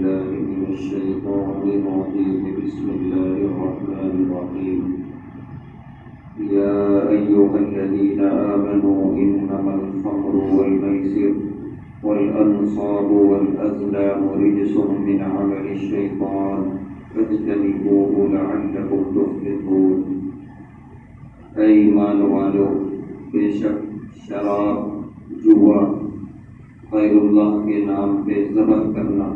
بالله من الشيطان الرجيم بسم الله الرحمن الرحيم يا أيها الذين آمنوا إنما الخمر والميسر والأنصاب والأزلام رجس من عمل الشيطان فاجتنبوه لعلكم تفلحون۔ اے ایمان والو، بے شک شراب، جوا، غیر اللہ کے نام پہ ذبح کرنا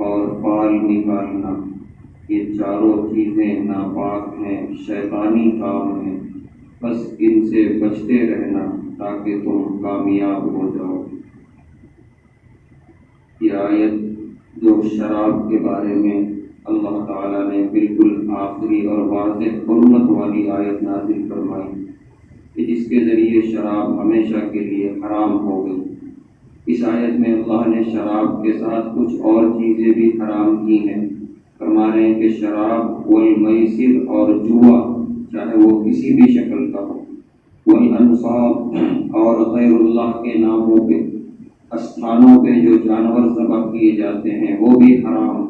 اور فال نکالنا، یہ چاروں چیزیں ناپاک ہیں، شیطانی کام ہیں، بس ان سے بچتے رہنا تاکہ تم کامیاب ہو جاؤ۔ یہ آیت جو شراب کے بارے میں اللہ تعالیٰ نے بالکل آخری اور واضح حرمت والی آیت نازل فرمائی کہ جس کے ذریعے شراب ہمیشہ کے لیے حرام ہو گئی۔ اس آیت میں اللہ نے شراب کے ساتھ کچھ اور چیزیں بھی حرام کی ہیں۔ فرما رہے ہیں کہ شراب والمیسر اور جوا، چاہے وہ کسی بھی شکل کا ہو، والانصاب اور غیر اللہ کے ناموں پہ، استھانوں پہ جو جانور ذبح کیے جاتے ہیں وہ بھی حرام،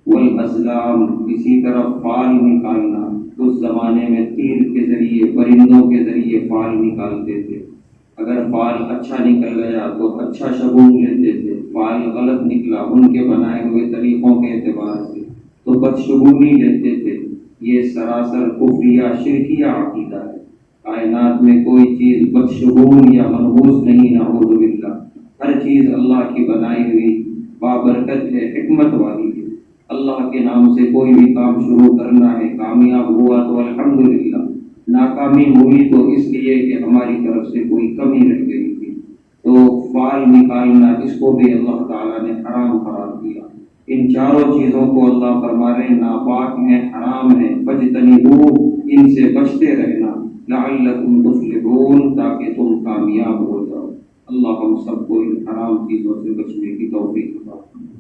والازلام، کسی طرف فال نکالنا، اس زمانے میں تیر کے ذریعے، پرندوں کے ذریعے فال نکالتے تھے، اگر فال اچھا نکل گیا تو اچھا شگون لیتے تھے، فال غلط نکلا ان کے بنائے ہوئے طریقوں کے اعتبار سے تو بدشگونی لیتے تھے۔ یہ سراسر کفریہ شرکیہ عقیدہ ہے۔ کائنات میں کوئی چیز بدشگون یا منحوس نہیں، نعوذ باللہ، ہر چیز اللہ کی بنائی ہوئی بابرکت ہے، حکمت والی ہے۔ اللہ کے نام سے کوئی بھی کام شروع کرنا ہے، کامیاب ہوا تو الحمدللہ، ناکامی ہوئی تو اس لیے کہ ہماری طرف سے کوئی کمی رہ گئی تھی۔ تو فال نکالنا، اس کو بھی اللہ تعالیٰ نے حرام قرار دیا۔ ان چاروں چیزوں کو اللہ فرما رہے ہیں ناپاک ہیں، حرام ہیں، فاجتنبوہ، ان سے بچتے رہنا، لعلکم تفلحون، تاکہ تم کامیاب ہو جاؤ۔ اللہ ہم سب کو ان حرام چیزوں سے بچنے کی توفیق عطا فرمائے۔